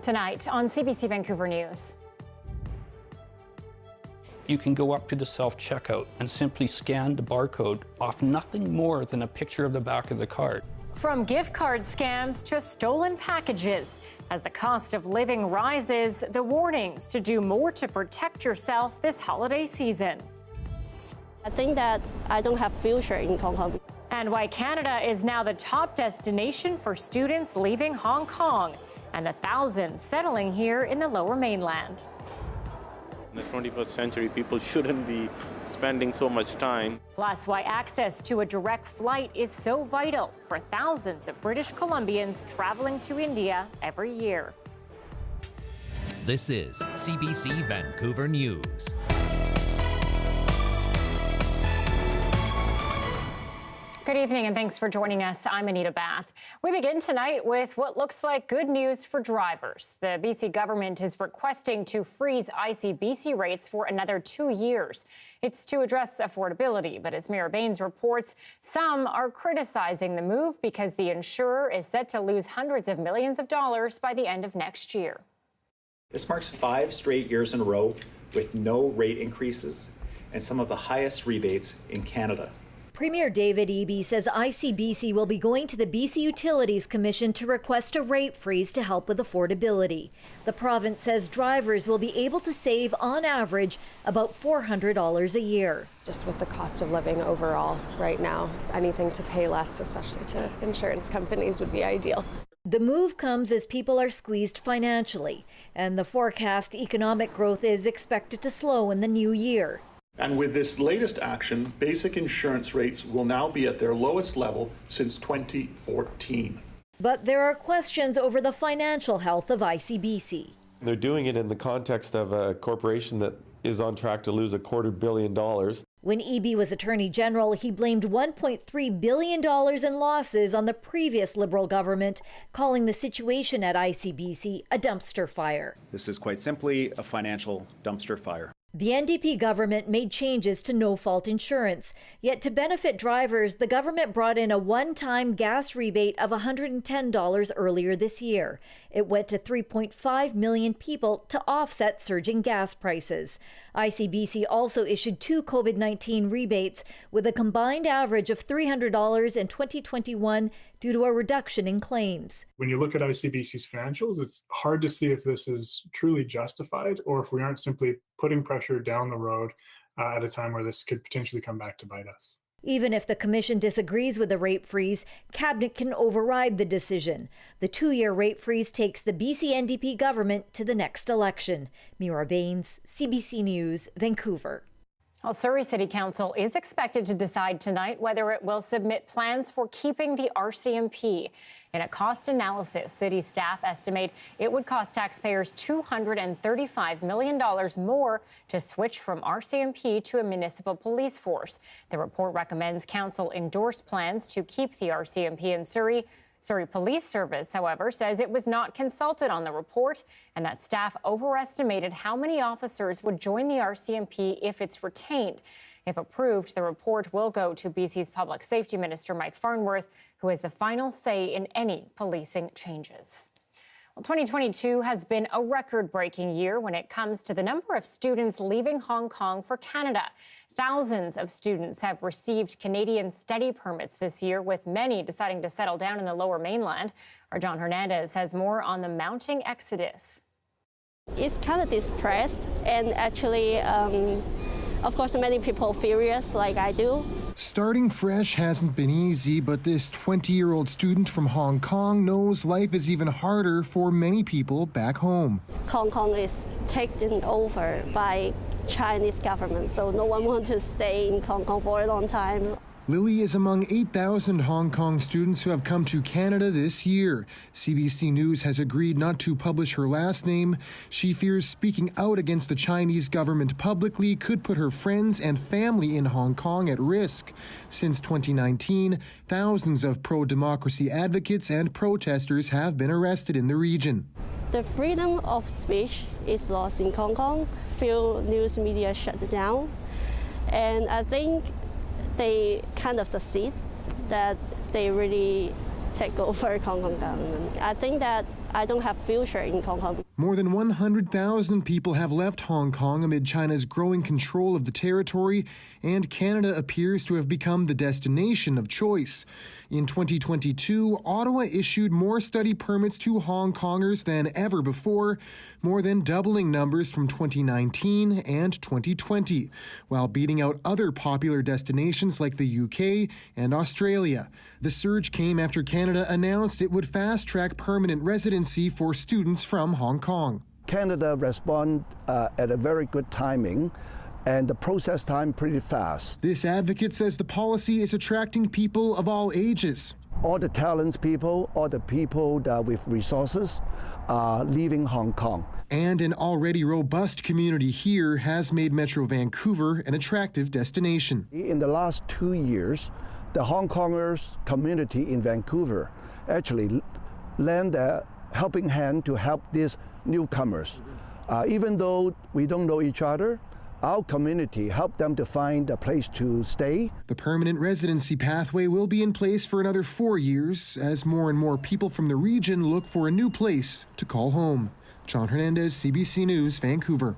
Tonight on CBC Vancouver News. You can go up to the self-checkout and simply scan the barcode off nothing more than a picture of the back of the card. From gift card scams to stolen packages, as the cost of living rises, the warnings to do more to protect yourself this holiday season. I think that I don't have future in Hong Kong. And why Canada is now the top destination for students leaving Hong Kong, and the thousands settling here in the Lower Mainland. In the 21st century, people shouldn't be spending so much time. Plus, why access to a direct flight is so vital for thousands of British Columbians traveling to India every year. This is CBC Vancouver News. Good evening and thanks for joining us. I'm Anita Bathe. We begin tonight with what looks like good news for drivers. The BC government is requesting to freeze ICBC rates for another 2 years. It's to address affordability, but as Mira Baines reports, some are criticizing the move because the insurer is set to lose hundreds of millions of dollars by the end of next year. This marks 5 straight years in a row with no rate increases and some of the highest rebates in Canada. Premier David Eby says ICBC will be going to the BC Utilities Commission to request a rate freeze to help with affordability. The province says drivers will be able to save, on average, about $400 a year. Just with the cost of living overall right now, anything to pay less, especially to insurance companies, would be ideal. The move comes as people are squeezed financially, and the forecast economic growth is expected to slow in the new year. And with this latest action, basic insurance rates will now be at their lowest level since 2014. But there are questions over the financial health of ICBC. They're doing it in the context of a corporation that is on track to lose $250 million. When Eby was Attorney General, he blamed $1.3 billion in losses on the previous Liberal government, calling the situation at ICBC a dumpster fire. This is quite simply a financial dumpster fire. The NDP government made changes to no-fault insurance. Yet to benefit drivers, the government brought in a one-time gas rebate of $110 earlier this year. It went to 3.5 million people to offset surging gas prices. ICBC also issued 2 COVID-19 rebates with a combined average of $300 in 2021 due to a reduction in claims. When you look at ICBC's financials, it's hard to see if this is truly justified or if we aren't simply putting pressure down the road at a time where this could potentially come back to bite us. Even if the Commission disagrees with the rate freeze, Cabinet can override the decision. The 2-year rate freeze takes the BC NDP government to the next election. Mira Baines, CBC News, Vancouver. Well, Surrey City Council is expected to decide tonight whether it will submit plans for keeping the RCMP. In a cost analysis, city staff estimate it would cost taxpayers $235 million more to switch from RCMP to a municipal police force. The report recommends council endorse plans to keep the RCMP in Surrey. Surrey Police Service, however, says it was not consulted on the report and that staff overestimated how many officers would join the RCMP if it's retained. If approved, the report will go to BC's Public Safety Minister Mike Farnworth, who has the final say in any policing changes. Well, 2022 has been a record-breaking year when it comes to the number of students leaving Hong Kong for Canada. Thousands of students have received Canadian study permits this year, with many deciding to settle down in the Lower Mainland. Our John Hernandez has more on the mounting exodus. It's kind of depressed, and actually, of course, many people furious like I do. Starting fresh hasn't been easy, but this 20-year-old student from Hong Kong knows life is even harder for many people back home. Hong Kong is taken over by Chinese government, so no one wants to stay in Hong Kong for a long time. Lily is among 8,000 Hong Kong students who have come to Canada this year. CBC News has agreed not to publish her last name. She fears speaking out against the Chinese government publicly could put her friends and family in Hong Kong at risk. Since 2019, thousands of pro-democracy advocates and protesters have been arrested in the region. The freedom of speech is lost in Hong Kong. Few news media shut down, and I think they kind of succeed that they really take over Hong Kong government. I think that I don't have future in Hong Kong. More than 100,000 people have left Hong Kong amid China's growing control of the territory, and Canada appears to have become the destination of choice. In 2022, Ottawa issued more study permits to Hong Kongers than ever before, more than doubling numbers from 2019 and 2020, while beating out other popular destinations like the UK and Australia. The surge came after Canada announced it would fast-track permanent residency for students from Hong Kong. Canada responded at a very good timing, and the process time pretty fast. This advocate says the policy is attracting people of all ages. All the talented people, all the people with resources are leaving Hong Kong. And an already robust community here has made Metro Vancouver an attractive destination. In the last 2 years, the Hong Kongers community in Vancouver actually lend a helping hand to help these newcomers. Even though we don't know each other, our community helped them to find a place to stay. The permanent residency pathway will be in place for another 4 years as more and more people from the region look for a new place to call home. John Hernandez, CBC News, Vancouver.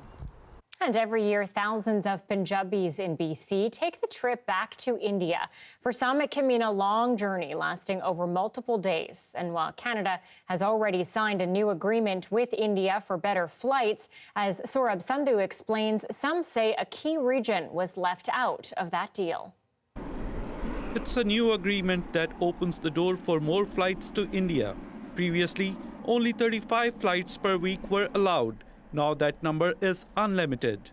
And every year, thousands of Punjabis in BC take the trip back to India. For some, it can mean a long journey lasting over multiple days. And while Canada has already signed a new agreement with India for better flights, as Saurabh Sandhu explains, some say a key region was left out of that deal. It's a new agreement that opens the door for more flights to India. Previously, only 35 flights per week were allowed. Now that number is unlimited.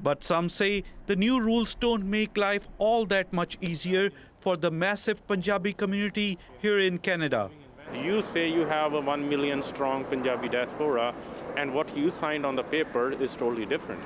But some say the new rules don't make life all that much easier for the massive Punjabi community here in Canada. You say you have a 1 million strong Punjabi diaspora, and what you signed on the paper is totally different.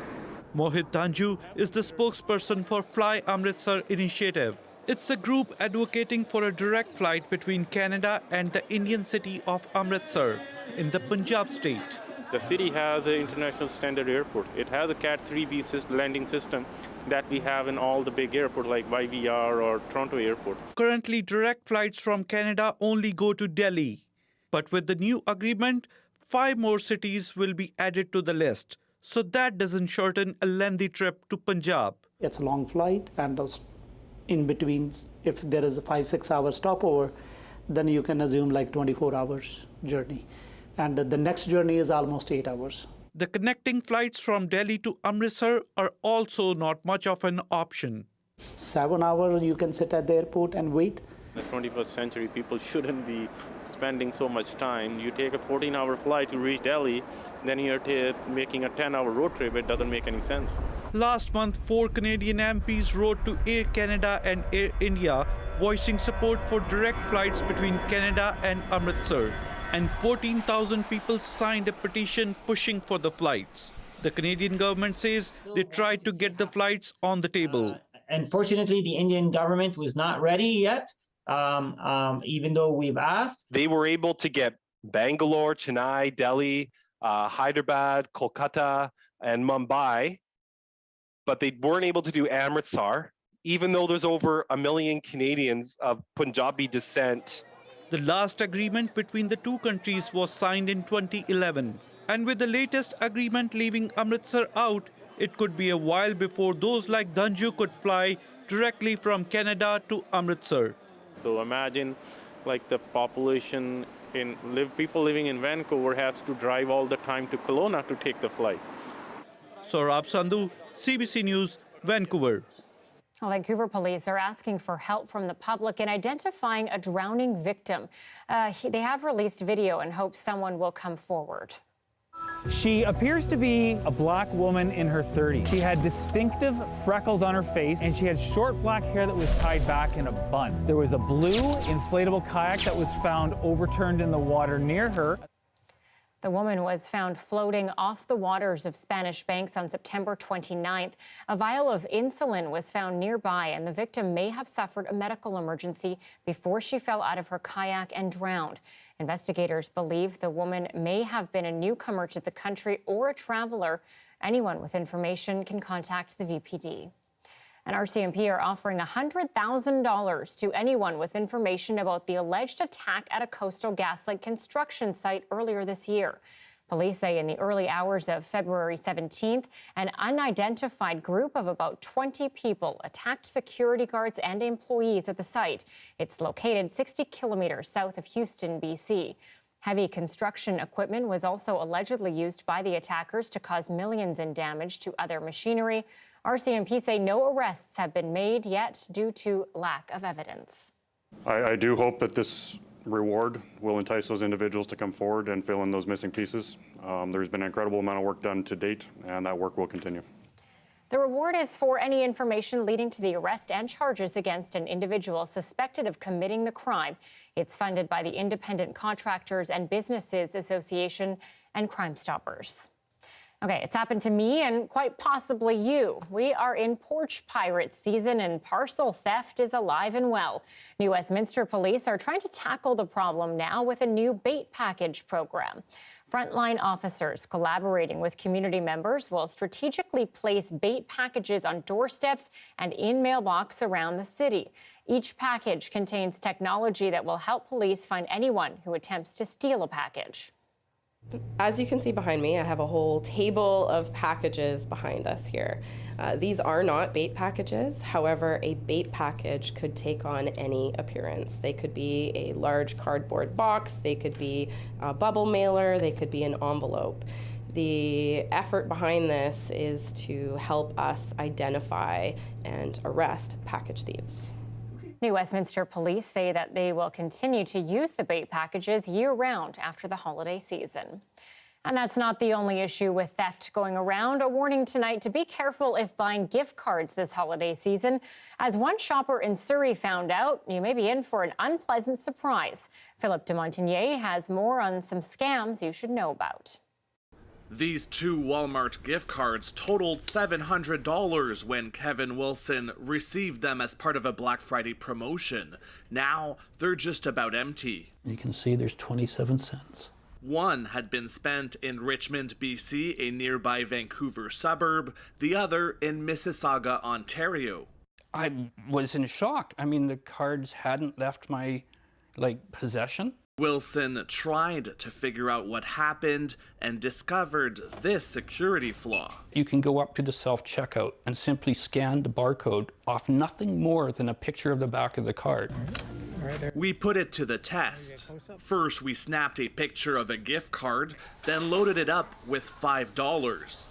Mohit Danju is the spokesperson for Fly Amritsar initiative. It's a group advocating for a direct flight between Canada and the Indian city of Amritsar in the Punjab state. The city has an international standard airport. It has a Cat 3B landing system that we have in all the big airports like YVR or Toronto Airport. Currently, direct flights from Canada only go to Delhi. But with the new agreement, 5 more cities will be added to the list. So that doesn't shorten a lengthy trip to Punjab. It's a long flight, and in between, if there is a 5-6 hour stopover, then you can assume like 24 hours journey. And the next journey is almost 8 hours. The connecting flights from Delhi to Amritsar are also not much of an option. 7 hours you can sit at the airport and wait. In the 21st century, people shouldn't be spending so much time. You take a 14-hour flight to reach Delhi, then you're making a 10-hour road trip. It doesn't make any sense. Last month, 4 Canadian MPs wrote to Air Canada and Air India, voicing support for direct flights between Canada and Amritsar. And 14,000 people signed a petition pushing for the flights. The Canadian government says they tried to get the flights on the table. Unfortunately, the Indian government was not ready yet, even though we've asked. They were able to get Bangalore, Chennai, Delhi, Hyderabad, Kolkata, and Mumbai, but they weren't able to do Amritsar, even though there's over 1 million Canadians of Punjabi descent. The last agreement between the two countries was signed in 2011. And with the latest agreement leaving Amritsar out, it could be a while before those like Danju could fly directly from Canada to Amritsar. So imagine like the population people living in Vancouver has to drive all the time to Kelowna to take the flight. Saurabh Sandhu, CBC News, Vancouver. Well, Vancouver police are asking for help from the public in identifying a drowning victim. They have released video in hopes someone will come forward. She appears to be a black woman in her 30s. She had distinctive freckles on her face, and she had short black hair that was tied back in a bun. There was a blue inflatable kayak that was found overturned in the water near her. The woman was found floating off the waters of Spanish Banks on September 29th. A vial of insulin was found nearby, and the victim may have suffered a medical emergency before she fell out of her kayak and drowned. Investigators believe the woman may have been a newcomer to the country or a traveler. Anyone with information can contact the VPD. And RCMP are offering $100,000 to anyone with information about the alleged attack at a coastal GasLink construction site earlier this year. Police say in the early hours of February 17th, an unidentified group of about 20 people attacked security guards and employees at the site. It's located 60 kilometers south of Houston, BC. Heavy construction equipment was also allegedly used by the attackers to cause millions in damage to other machinery. RCMP say no arrests have been made yet due to lack of evidence. I do hope that this reward will entice those individuals to come forward and fill in those missing pieces. There's been an incredible amount of work done to date, and that work will continue. The reward is for any information leading to the arrest and charges against an individual suspected of committing the crime. It's funded by the Independent Contractors and Businesses Association and Crime Stoppers. Okay, it's happened to me and quite possibly you. We are in porch pirate season and parcel theft is alive and well. New Westminster police are trying to tackle the problem now with a new bait package program. Frontline officers collaborating with community members will strategically place bait packages on doorsteps and in mailbox around the city. Each package contains technology that will help police find anyone who attempts to steal a package. As you can see behind me, I have a whole table of packages behind us here. These are not bait packages. However, a bait package could take on any appearance. They could be a large cardboard box, they could be a bubble mailer, they could be an envelope. The effort behind this is to help us identify and arrest package thieves. New Westminster police say that they will continue to use the bait packages year-round after the holiday season. And that's not the only issue with theft going around. A warning tonight to be careful if buying gift cards this holiday season. As one shopper in Surrey found out, you may be in for an unpleasant surprise. Philip de Montigny has more on some scams you should know about. These 2 Walmart gift cards totaled $700 when Kevin Wilson received them as part of a Black Friday promotion. Now, they're just about empty. You can see there's 27 cents. One had been spent in Richmond, BC, a nearby Vancouver suburb, the other in Mississauga, Ontario. I was in shock. I mean, the cards hadn't left my, possession. Wilson tried to figure out what happened and discovered this security flaw. You can go up to the self-checkout and simply scan the barcode off nothing more than a picture of the back of the card. We put it to the test. First, we snapped a picture of a gift card, then loaded it up with $5.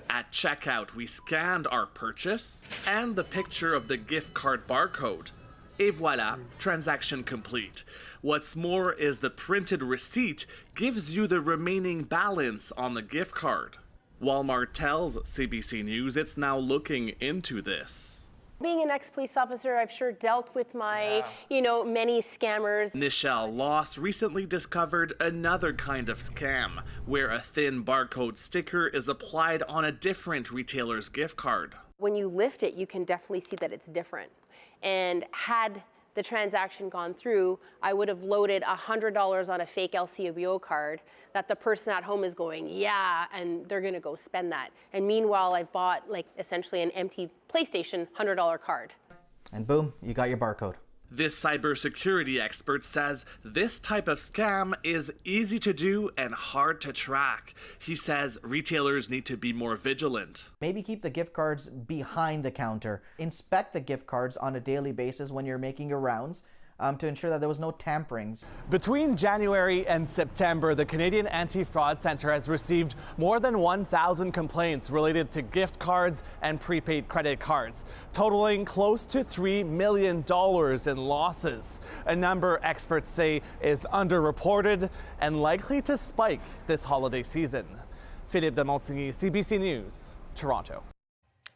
At checkout, we scanned our purchase and the picture of the gift card barcode. Et voila, transaction complete. What's more is the printed receipt gives you the remaining balance on the gift card. Walmart tells CBC News it's now looking into this. Being an ex-police officer, I've sure dealt with my, many scammers. Nichelle Loss recently discovered another kind of scam, where a thin barcode sticker is applied on a different retailer's gift card. When you lift it, you can definitely see that it's different. And had the transaction gone through, I would have loaded $100 on a fake LCBO card that the person at home is going, yeah, and they're gonna go spend that. And meanwhile, I've bought essentially an empty PlayStation $100 card. And boom, you got your barcode. This cybersecurity expert says this type of scam is easy to do and hard to track. He says retailers need to be more vigilant. Maybe keep the gift cards behind the counter. Inspect the gift cards on a daily basis when you're making your rounds to ensure that there was no tamperings. Between January and September, the Canadian Anti-Fraud Centre has received more than 1,000 complaints related to gift cards and prepaid credit cards, totaling close to $3 million in losses. A number experts say is underreported and likely to spike this holiday season. Philippe de Montigny, CBC News, Toronto.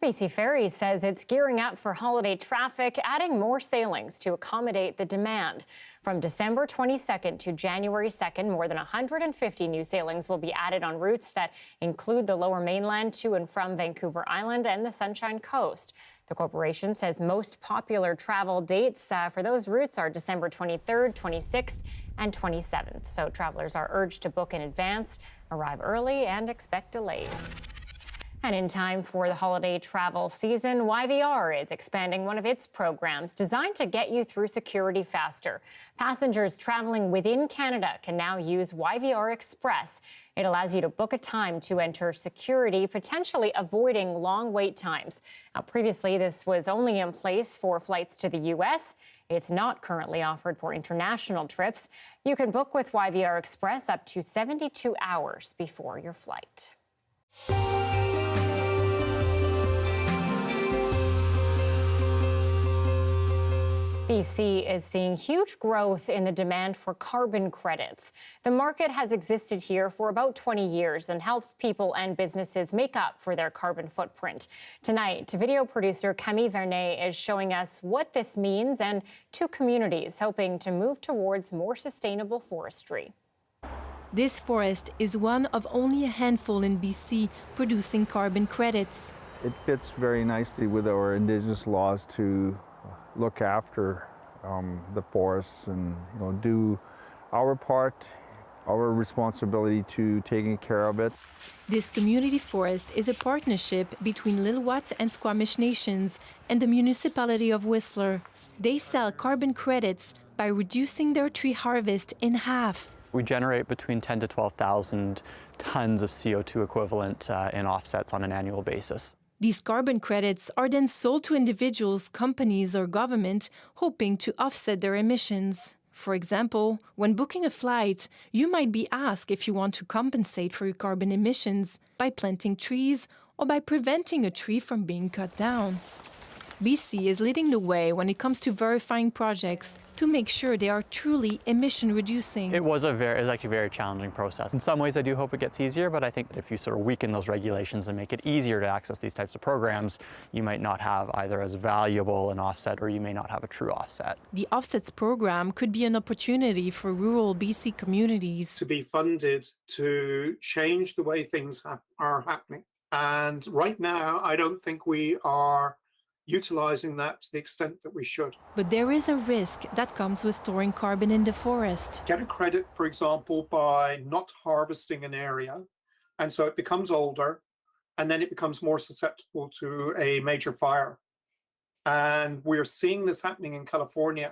BC Ferries says it's gearing up for holiday traffic, adding more sailings to accommodate the demand. From December 22nd to January 2nd, more than 150 new sailings will be added on routes that include the Lower Mainland to and from Vancouver Island and the Sunshine Coast. The corporation says most popular travel dates for those routes are December 23rd, 26th, and 27th. So travelers are urged to book in advance, arrive early, and expect delays. And in time for the holiday travel season, YVR is expanding one of its programs designed to get you through security faster. Passengers traveling within Canada can now use YVR Express. It allows you to book a time to enter security, potentially avoiding long wait times. Now, previously, this was only in place for flights to the U.S. It's not currently offered for international trips. You can book with YVR Express up to 72 hours before your flight. BC is seeing huge growth in the demand for carbon credits. The market has existed here for about 20 years and helps people and businesses make up for their carbon footprint. Tonight, video producer Camille Vernet is showing us what this means and two communities hoping to move towards more sustainable forestry. This forest is one of only a handful in BC producing carbon credits. It fits very nicely with our Indigenous laws to look after the forests and do our part, our responsibility to taking care of it. This community forest is a partnership between Lil'wat and Squamish nations and the municipality of Whistler. They sell carbon credits by reducing their tree harvest in half. We generate between 10 to 12,000 tons of CO2 equivalent in offsets on an annual basis. These carbon credits are then sold to individuals, companies, or government hoping to offset their emissions. For example, when booking a flight, you might be asked if you want to compensate for your carbon emissions by planting trees or by preventing a tree from being cut down. BC is leading the way when it comes to verifying projects to make sure they are truly emission-reducing. It was actually a very challenging process. In some ways, I do hope it gets easier, but I think if you sort of weaken those regulations and make it easier to access these types of programs, you might not have either as valuable an offset or you may not have a true offset. The Offsets program could be an opportunity for rural BC communities to be funded to change the way things are happening. And right now, I don't think we are utilizing that to the extent that we should. But there is a risk that comes with storing carbon in the forest. Get a credit, for example, by not harvesting an area, and so it becomes older, and then it becomes more susceptible to a major fire. And we're seeing this happening in California.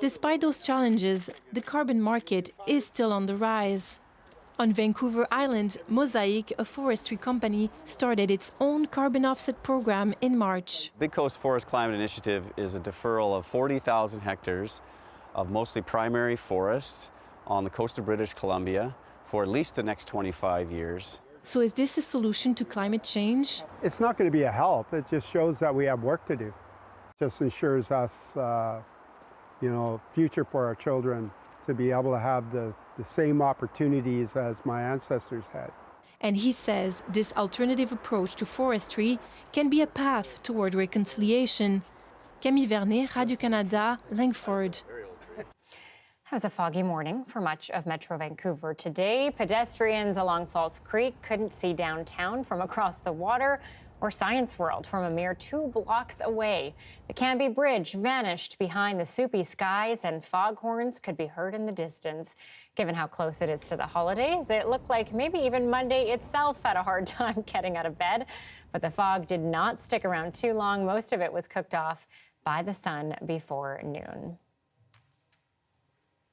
Despite those challenges, the carbon market is still on the rise. On Vancouver Island, Mosaic, a forestry company, started its own carbon offset program in March. Big Coast Forest Climate Initiative is a deferral of 40,000 hectares of mostly primary forests on the coast of British Columbia for at least the next 25 years. So is this a solution to climate change? It's not going to be a help. It just shows that we have work to do. It just ensures us, future for our children to be able to have the same opportunities as my ancestors had. And he says this alternative approach to forestry can be a path toward reconciliation. Camille Vernet, Radio-Canada, Langford. It was a foggy morning for much of Metro Vancouver today. Pedestrians along False Creek couldn't see downtown from across the water or Science World from a mere 2 blocks away. The Canby Bridge vanished behind the soupy skies and foghorns could be heard in the distance. Given how close it is to the holidays, it looked like maybe even Monday itself had a hard time getting out of bed. But the fog did not stick around too long. Most of it was cooked off by the sun before noon.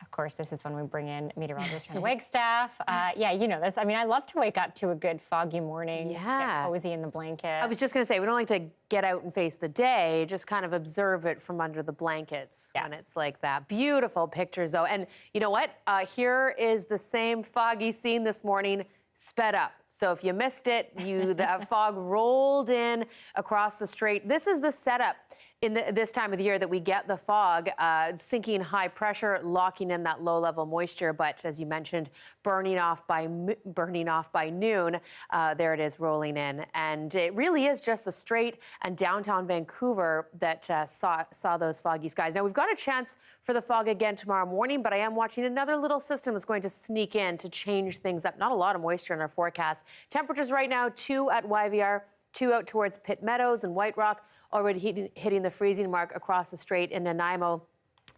Of course, this is when we bring in meteorologist Wagstaff. Yeah, you know this. I mean, I love to wake up to a good foggy morning, get cozy in the blanket. I was just going to say, we don't like to get out and face the day, just kind of observe it from under the blankets when it's like that. Beautiful pictures, though. And you know what? Here is the same foggy scene this morning, sped up. So if you missed it, the fog rolled in across the strait. This is the setup in this time of the year that we get the fog, sinking high pressure, locking in that low-level moisture. But as you mentioned, burning off by noon. There it is rolling in, and it really is just the strait and downtown Vancouver that saw those foggy skies. Now we've got a chance for the fog again tomorrow morning, but I am watching another little system that's going to sneak in to change things up. Not a lot of moisture in our forecast. Temperatures right now 2 at YVR, 2 out towards Pitt Meadows and White Rock. Already hitting the freezing mark across the strait in Nanaimo.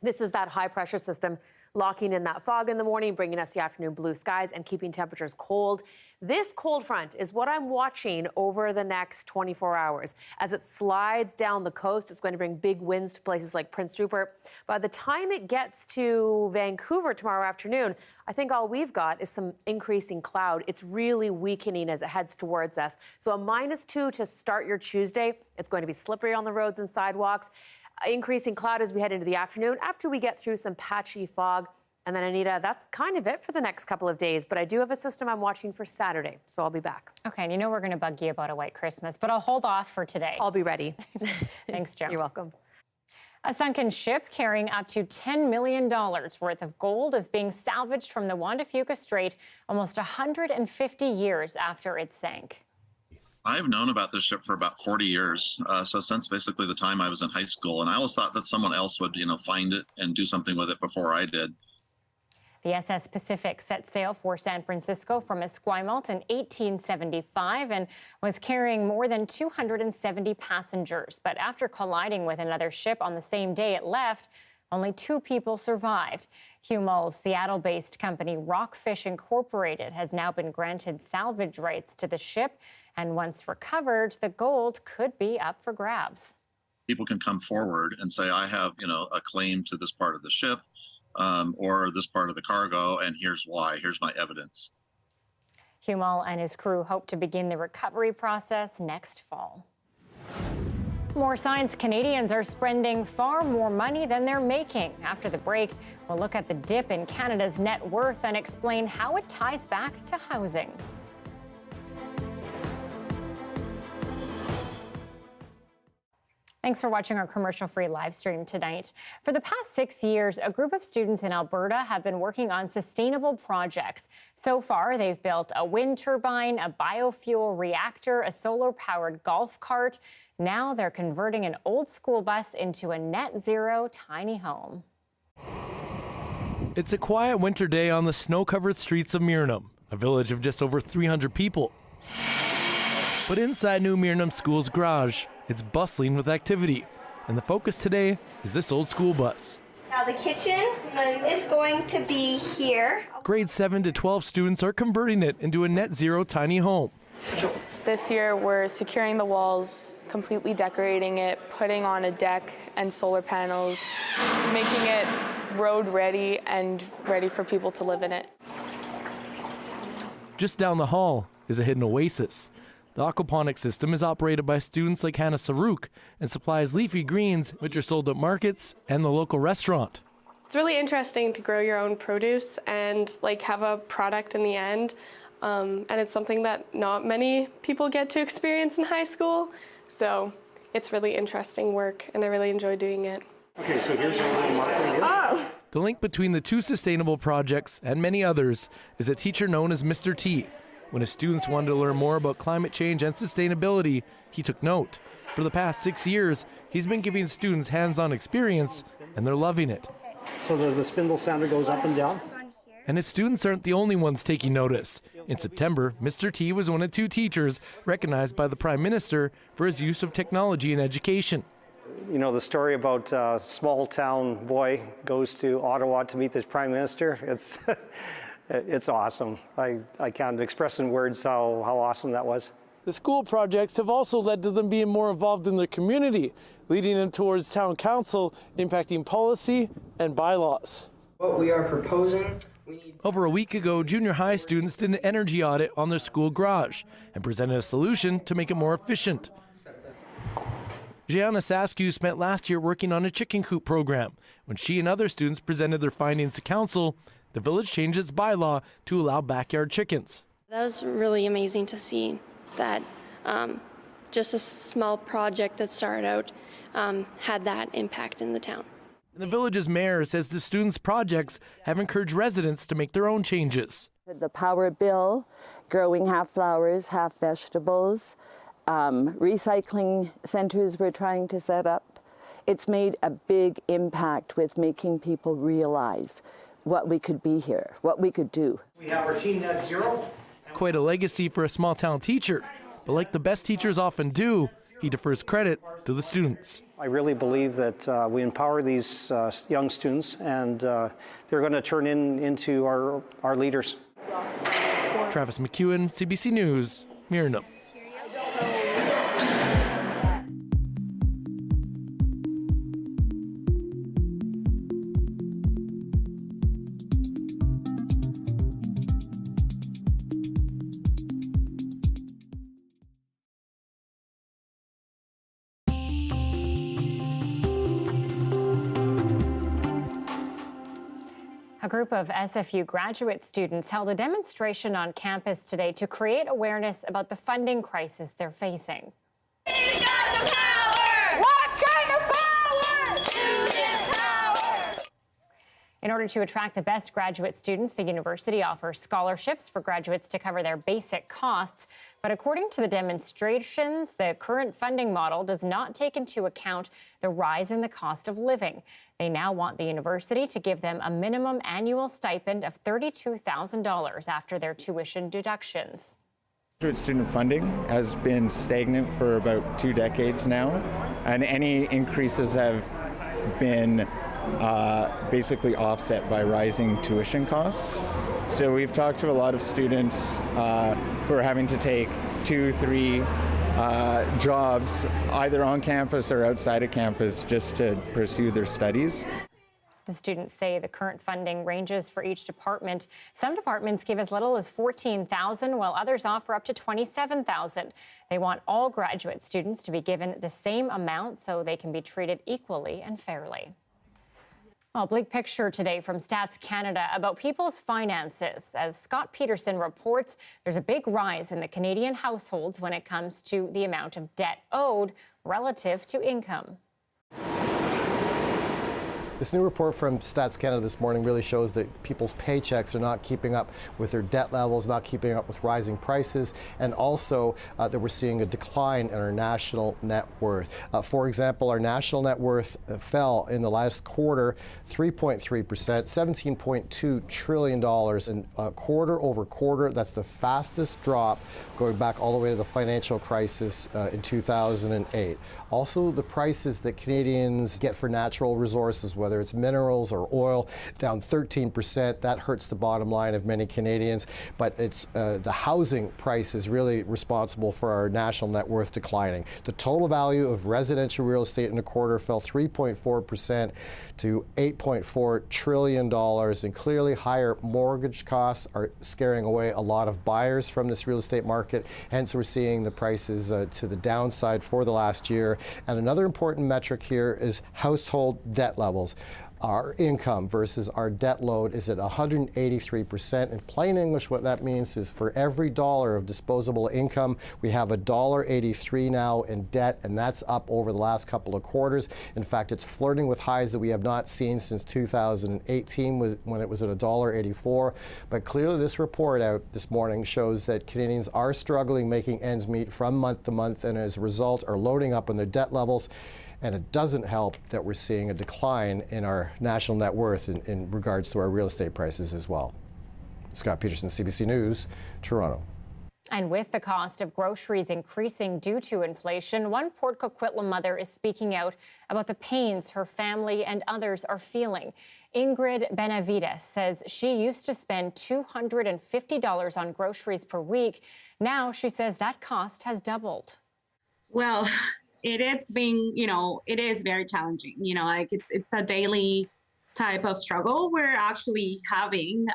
This is that high pressure system locking in that fog in the morning, bringing us the afternoon blue skies and keeping temperatures cold. This cold front is what I'm watching over the next 24 hours. As it slides down the coast, it's going to bring big winds to places like Prince Rupert. By the time it gets to Vancouver tomorrow afternoon, I think all we've got is some increasing cloud. It's really weakening as it heads towards us. So a -2 to start your Tuesday. It's going to be slippery on the roads and sidewalks. Increasing cloud as we head into the afternoon after we get through some patchy fog. And then, Anita, that's kind of it for the next couple of days. But I do have a system I'm watching for Saturday, so I'll be back. Okay, and you know we're going to bug you about a white Christmas, but I'll hold off for today. I'll be ready. Thanks, Joe. You're welcome. A sunken ship carrying up to $10 million worth of gold is being salvaged from the Juan de Fuca Strait almost 150 years after it sank. I've known about this ship for about 40 years, so since basically the time I was in high school, and I always thought that someone else would, find it and do something with it before I did. The SS Pacific set sail for San Francisco from Esquimalt in 1875 and was carrying more than 270 passengers. But after colliding with another ship on the same day it left, only 2 people survived. Humel's Seattle-based company Rockfish Incorporated has now been granted salvage rights to the ship, and once recovered, the gold could be up for grabs. People can come forward and say, I have, a claim to this part of the ship or this part of the cargo, and here's why. Here's my evidence. Humel and his crew hope to begin the recovery process next fall. More signs Canadians are spending far more money than they're making. After the break, we'll look at the dip in Canada's net worth and explain how it ties back to housing. Thanks for watching our commercial-free live stream tonight. For the past 6 years, a group of students in Alberta have been working on sustainable projects. So far, they've built a wind turbine, a biofuel reactor, a solar-powered golf cart. Now they're converting an old school bus into a net-zero tiny home. It's a quiet winter day on the snow-covered streets of Mirnam, a village of just over 300 people. But inside New Mirnam School's garage, it's bustling with activity, and the focus today is this old school bus. Now the kitchen is going to be here. Grades 7 to 12 students are converting it into a net zero tiny home. This year we're securing the walls, completely decorating it, putting on a deck and solar panels, making it road ready and ready for people to live in it. Just down the hall is a hidden oasis. The aquaponics system is operated by students like Hannah Sarouk and supplies leafy greens, which are sold at markets and the local restaurant. It's really interesting to grow your own produce and have a product in the end. And it's something that not many people get to experience in high school. So it's really interesting work and I really enjoy doing it. Okay, so here's a little marker. Oh! The link between the 2 sustainable projects and many others is a teacher known as Mr. T. When his students wanted to learn more about climate change and sustainability, he took note. For the past 6 years, he's been giving students hands-on experience, and they're loving it. So the spindle sounder goes up and down? And his students aren't the only ones taking notice. In September, Mr. T was one of 2 teachers recognized by the Prime Minister for his use of technology in education. The story about a small town boy goes to Ottawa to meet the Prime Minister, it's awesome. I can't express in words how awesome that was. The school projects have also led to them being more involved in their community, leading them towards town council, impacting policy and bylaws. What we are proposing. Over a week ago, junior high students did an energy audit on their school garage and presented a solution to make it more efficient. Gianna Saskew spent last year working on a chicken coop program. When she and other students presented their findings to council, the village changed its bylaw to allow backyard chickens. That was really amazing to see that just a small project that started out had that impact in the town. And the village's mayor says the students' projects have encouraged residents to make their own changes. The power bill, growing half flowers, half vegetables, recycling centers we're trying to set up. It's made a big impact with making people realize what we could be here, what we could do. We have our team net zero. Quite a legacy for a small town teacher. But like the best teachers often do, he defers credit to the students. I really believe that we empower these young students, and they're going to turn into our leaders. Travis McEwen, CBC News, Mirnam. A group of SFU graduate students held a demonstration on campus today to create awareness about the funding crisis they're facing. We got the power! What kind of power? Student power! In order to attract the best graduate students, the university offers scholarships for graduates to cover their basic costs. But according to the demonstrations, the current funding model does not take into account the rise in the cost of living. They now want the university to give them a minimum annual stipend of $32,000 after their tuition deductions. Graduate student funding has been stagnant for about 2 decades now, and any increases have been basically offset by rising tuition costs. So we've talked to a lot of students who are having to take 2, 3 jobs either on campus or outside of campus just to pursue their studies. The students say the current funding ranges for each department. Some departments give as little as $14,000, while others offer up to $27,000. They want all graduate students to be given the same amount so they can be treated equally and fairly. Well, bleak picture today from Stats Canada about people's finances. As Scott Peterson reports, there's a big rise in the Canadian households when it comes to the amount of debt owed relative to income. This new report from Stats Canada this morning really shows that people's paychecks are not keeping up with their debt levels, not keeping up with rising prices, and also that we're seeing a decline in our national net worth. For example, our national net worth fell in the last quarter 3.3%, $17.2 trillion, and quarter over quarter. That's the fastest drop going back all the way to the financial crisis in 2008. Also, the prices that Canadians get for natural resources, whether it's minerals or oil, down 13%. That hurts the bottom line of many Canadians. But it's the housing price is really responsible for our national net worth declining. The total value of residential real estate in a quarter fell 3.4% to $8.4 trillion. And clearly, higher mortgage costs are scaring away a lot of buyers from this real estate market. Hence, we're seeing the prices to the downside for the last year. And another important metric here is household debt levels. Our income versus our debt load is at 183%. In plain English, what that means is for every dollar of disposable income, we have $1.83 now in debt, and that's up over the last couple of quarters. In fact, it's flirting with highs that we have not seen since 2018 when it was at $1.84. But clearly this report out this morning shows that Canadians are struggling making ends meet from month to month, and as a result are loading up on their debt levels. And it doesn't help that we're seeing a decline in our national net worth in regards to our real estate prices as well. Scott Peterson, CBC News, Toronto. And with the cost of groceries increasing due to inflation, one Port Coquitlam mother is speaking out about the pains her family and others are feeling. Ingrid Benavides says she used to spend $250 on groceries per week. Now she says that cost has doubled. Well, it is being, it is very challenging. Like it's a daily type of struggle we're actually having.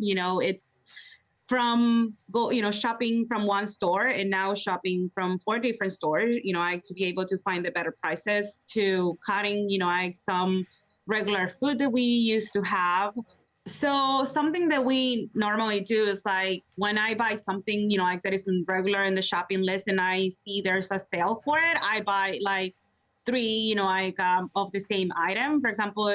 It's from shopping from one store and now shopping from 4 different stores, to be able to find the better prices, to cutting, some regular food that we used to have. So something that we normally do is like when I buy something, that isn't regular in the shopping list and I see there's a sale for it, I buy like 3, of the same item. For example,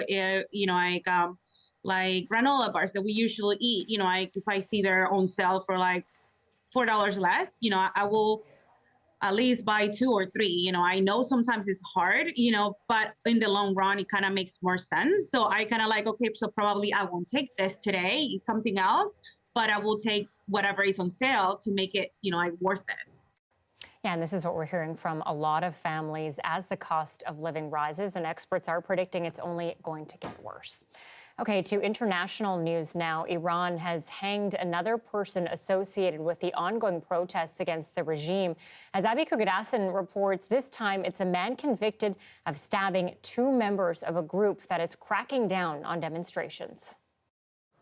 like granola bars that we usually eat, if I see they're on sale for like $4 less, I will at least buy 2 or 3. I know sometimes it's hard, but in the long run, it kind of makes more sense. So I kind of like, okay, so probably I won't take this today, eat something else, but I will take whatever is on sale to make it, worth it. Yeah, and this is what we're hearing from a lot of families as the cost of living rises, and experts are predicting it's only going to get worse. Okay, to international news now. Iran has hanged another person associated with the ongoing protests against the regime. As Abby Kugadassan reports, this time it's a man convicted of stabbing 2 members of a group that is cracking down on demonstrations.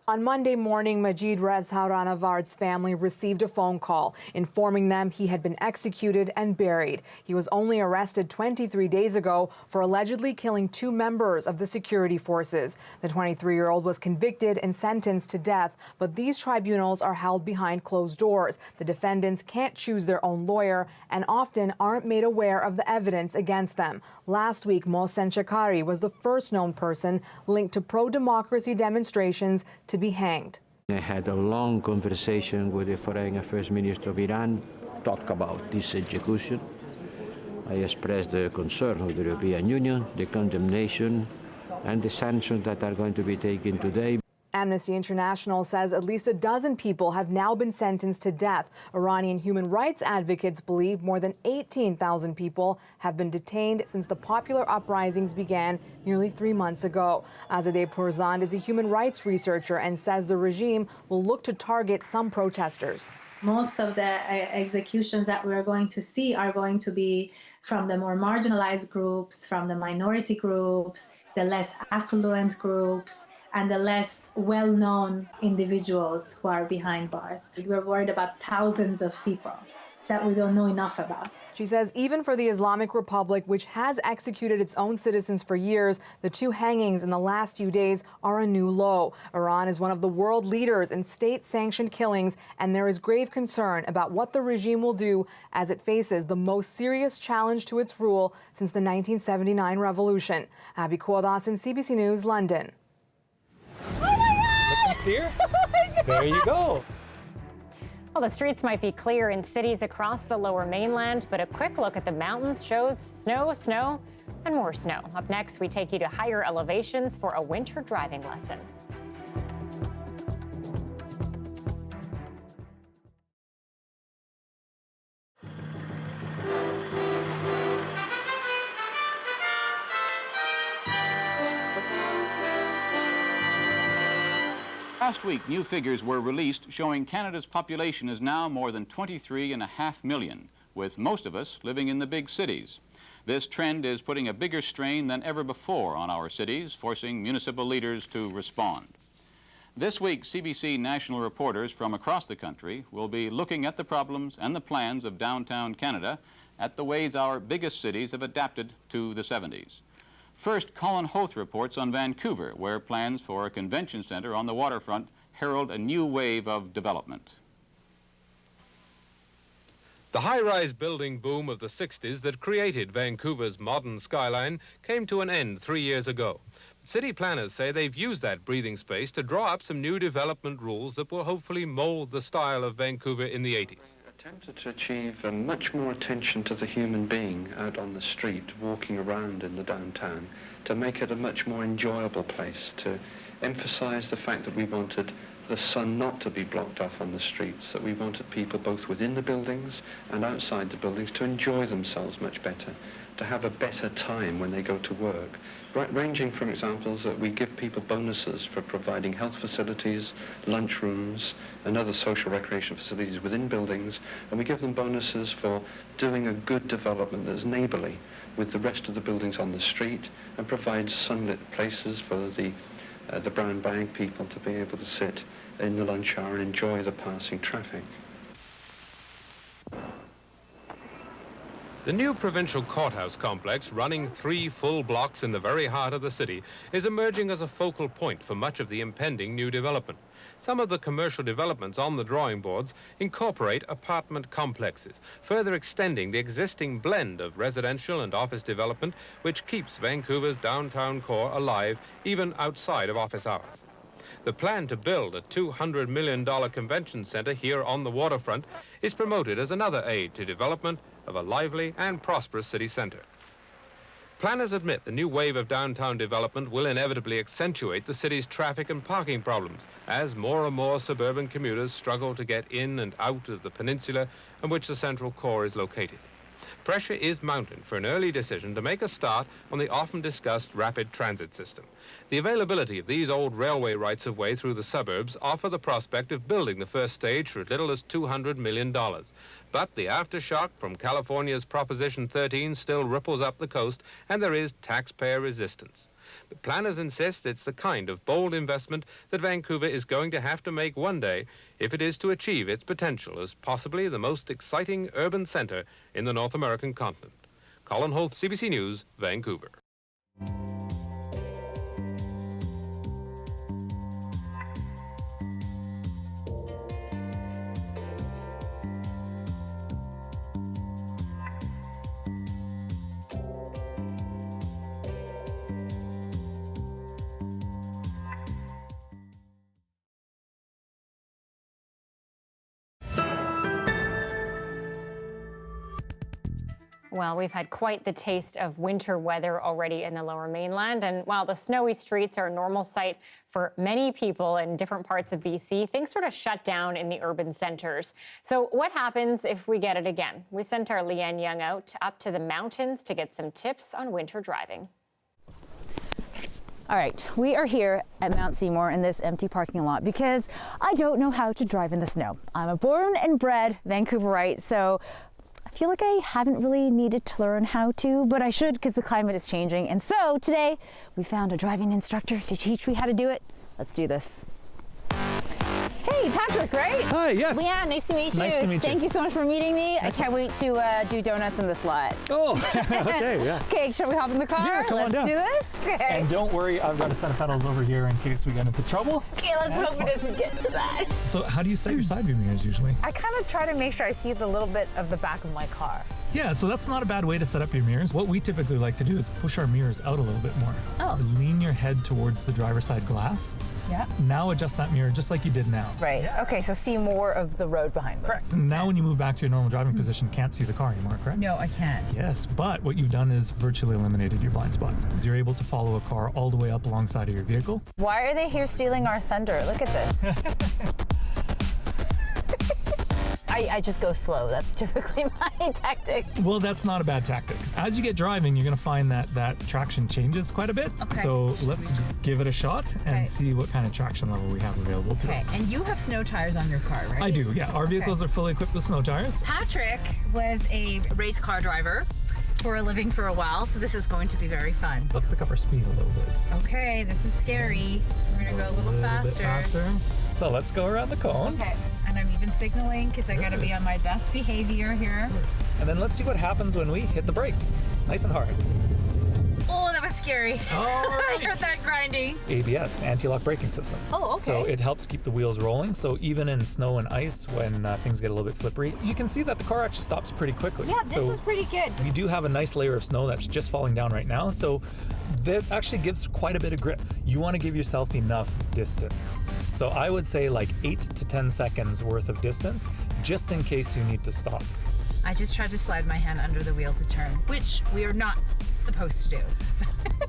On Monday morning, Majid Rezhauranavard's family received a phone call informing them he had been executed and buried. He was only arrested 23 days ago for allegedly killing 2 members of the security forces. The 23-year-old was convicted and sentenced to death, but these tribunals are held behind closed doors. The defendants can't choose their own lawyer and often aren't made aware of the evidence against them. Last week, Mohsen Shekari was the first known person linked to pro-democracy demonstrations to be hanged. I had a long conversation with the Foreign Affairs Minister of Iran, talk about this execution. I expressed the concern of the European Union, the condemnation, and the sanctions that are going to be taken today. Amnesty International says at least a dozen people have now been sentenced to death. Iranian human rights advocates believe more than 18,000 people have been detained since the popular uprisings began nearly 3 months ago. Azadeh Pourzand is a human rights researcher and says the regime will look to target some protesters. Most of the executions that we're going to see are going to be from the more marginalized groups, from the minority groups, the less affluent groups, and the less well-known individuals who are behind bars. We're worried about thousands of people that we don't know enough about. She says even for the Islamic Republic, which has executed its own citizens for years, the 2 hangings in the last few days are a new low. Iran is one of the world leaders in state-sanctioned killings, and there is grave concern about what the regime will do as it faces the most serious challenge to its rule since the 1979 revolution. Abby Kugadassan, CBC News, London. Steer? There you go. Well, the streets might be clear in cities across the Lower Mainland, but a quick look at the mountains shows snow, snow, and more snow. Up next, we take you to higher elevations for a winter driving lesson. Last week, new figures were released showing Canada's population is now more than 23.5 million, with most of us living in the big cities. This trend is putting a bigger strain than ever before on our cities, forcing municipal leaders to respond. This week, CBC national reporters from across the country will be looking at the problems and the plans of downtown Canada at the ways our biggest cities have adapted to the 70s. First, Colin Hoth reports on Vancouver, where plans for a convention center on the waterfront herald a new wave of development. The high-rise building boom of the 60s that created Vancouver's modern skyline came to an end 3 years ago. City planners say they've used that breathing space to draw up some new development rules that will hopefully mold the style of Vancouver in the 80s. Attempted to achieve much more attention to the human being out on the street, walking around in the downtown, to make it a much more enjoyable place, to emphasize the fact that we wanted the sun not to be blocked off on the streets, that we wanted people both within the buildings and outside the buildings to enjoy themselves much better, to have a better time when they go to work. Ranging from examples that we give people bonuses for providing health facilities, lunchrooms, and other social recreation facilities within buildings, and we give them bonuses for doing a good development that's neighbourly with the rest of the buildings on the street and provides sunlit places for the brown bag people to be able to sit in the lunch hour and enjoy the passing traffic. The new provincial courthouse complex, running 3 full blocks in the very heart of the city, is emerging as a focal point for much of the impending new development. Some of the commercial developments on the drawing boards incorporate apartment complexes, further extending the existing blend of residential and office development, which keeps Vancouver's downtown core alive even outside of office hours. The plan to build a $200 million convention center here on the waterfront is promoted as another aid to development of a lively and prosperous city center. Planners admit the new wave of downtown development will inevitably accentuate the city's traffic and parking problems as more and more suburban commuters struggle to get in and out of the peninsula in which the central core is located. pressure is mounting for an early decision to make a start on the often discussed rapid transit system. The availability of these old railway rights-of-way through the suburbs offer the prospect of building the first stage for as little as $200 million. But the aftershock from California's Proposition 13 still ripples up the coast, and there is taxpayer resistance. But planners insist it's the kind of bold investment that Vancouver is going to have to make one day if it is to achieve its potential as possibly the most exciting urban center in the North American continent. Colin Holt, CBC News, Vancouver. Well, we've had quite the taste of winter weather already in the Lower Mainland, and while the snowy streets are a normal sight for many people in different parts of BC, things sort of shut down in the urban centres. So what happens if we get it again? We sent our Leanne Young out up to the mountains to get some tips on winter driving. All right, we are here at Mount Seymour in this empty parking lot because I don't know how to drive in the snow. I'm a born and bred Vancouverite, so I feel like I haven't really needed to learn how to, but I should because the climate is changing. And so today we found a driving instructor to teach me how to do it. Let's do this. Hey, Patrick, right? Hi, yes. Leanne, nice to meet you. Nice to meet you. Thank you so much for meeting me. I can't wait to do donuts in this lot. Oh, okay, yeah. Okay, shall we hop in the car? Yeah, come on down. Let's do this. Okay. And don't worry, I've got a set of pedals over here in case we get into trouble. Okay, let's hope it doesn't get to that. So how do you set your side view mirrors usually? I kind of try to make sure I see the little bit of the back of my car. Yeah, so that's not a bad way to set up your mirrors. What we typically like to do is push our mirrors out a little bit more. Oh. Lean your head towards the driver's side glass. Yeah. Now adjust that mirror just like you did now. Right. Yeah. Okay, so see more of the road behind me. Correct. Now when you move back to your normal driving position, can't see the car anymore, correct? No, I can't. Yes, but what you've done is virtually eliminated your blind spot. You're able to follow a car all the way up alongside of your vehicle. Why are they here stealing our thunder? Look at this. I just go slow. That's typically my tactic. Well, that's not a bad tactic. As you get driving, you're going to find that traction changes quite a bit. Okay. So let's give it a shot and see what kind of traction level we have available to us. And you have snow tires on your car, right? I do, yeah. Our vehicles are fully equipped with snow tires. Patrick was a race car driver for a living for a while, so this is going to be very fun. Let's pick up our speed a little bit. Okay, this is scary. We're going to go a little bit faster. So let's go around the cone. Okay. And I'm even signaling because I got to be on my best behavior here. And then let's see what happens when we hit the brakes. Nice and hard. Oh, that was scary. All right. I heard that grinding. ABS, anti-lock braking system. Oh, okay. So it helps keep the wheels rolling. So even in snow and ice, when things get a little bit slippery, you can see that the car actually stops pretty quickly. Yeah, this is pretty good. We do have a nice layer of snow that's just falling down right now. So that actually gives quite a bit of grip. You want to give yourself enough distance. So I would say like 8 to 10 seconds worth of distance, just in case you need to stop. I just tried to slide my hand under the wheel to turn, which we are not supposed to do. So.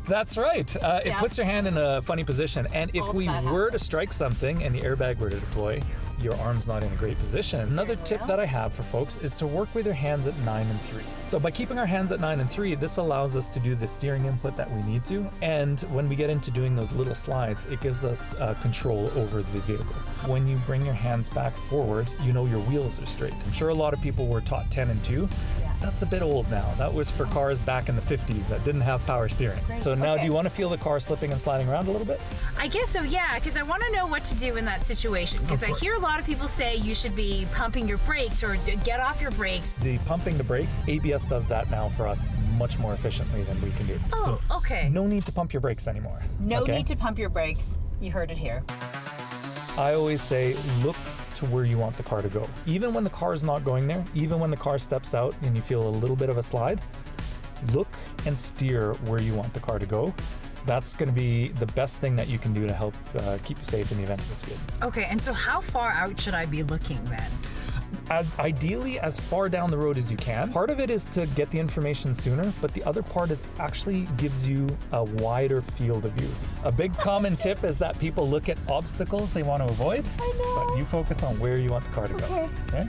That's right. It puts your hand in a funny position. And if we were to strike something and the airbag were to deploy, your arm's not in a great position. Another tip that I have for folks is to work with your hands at 9 and 3. So by keeping our hands at 9 and 3, this allows us to do the steering input that we need to. And when we get into doing those little slides, it gives us control over the vehicle. When you bring your hands back forward, you know your wheels are straight. I'm sure a lot of people were taught 10 and 2. That's a bit old now. That was for cars back in the 50s that didn't have power steering. So now do you want to feel the car slipping and sliding around a little bit? I guess so, yeah, because I want to know what to do in that situation. Because I hear a lot of people say you should be pumping your brakes or get off your brakes. The pumping the brakes, ABS does that now for us much more efficiently than we can do. Oh, so okay. No need to pump your brakes anymore. No need to pump your brakes. You heard it here. I always say, look to where you want the car to go. Even when the car is not going there, even when the car steps out and you feel a little bit of a slide, look and steer where you want the car to go. That's going to be the best thing that you can do to help keep you safe in the event of a skid. Okay, and so how far out should I be looking then? Ideally, as far down the road as you can. Part of it is to get the information sooner, but the other part is actually gives you a wider field of view. A big common tip is that people look at obstacles they want to avoid, but you focus on where you want the car to go. Okay?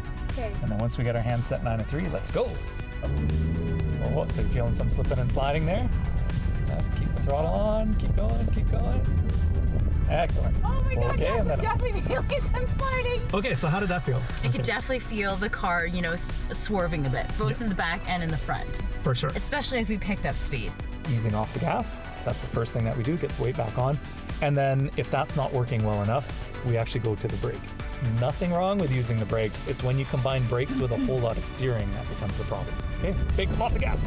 And then once we get our hands set 9 and 3, let's go. Oh, so you're feeling some slipping and sliding there? Keep the throttle on, keep going, keep going. Excellent. Oh my God, okay, yes, and I'm then, definitely feeling some sliding. okay, so how did that feel? I could definitely feel the car, you know, swerving a bit, both in the back and in the front. For sure. Especially as we picked up speed. Easing off the gas. That's the first thing that we do, gets weight back on. And then if that's not working well enough, we actually go to the brake. Nothing wrong with using the brakes. It's when you combine brakes with a whole lot of steering that becomes a problem. Okay, big lots of gas.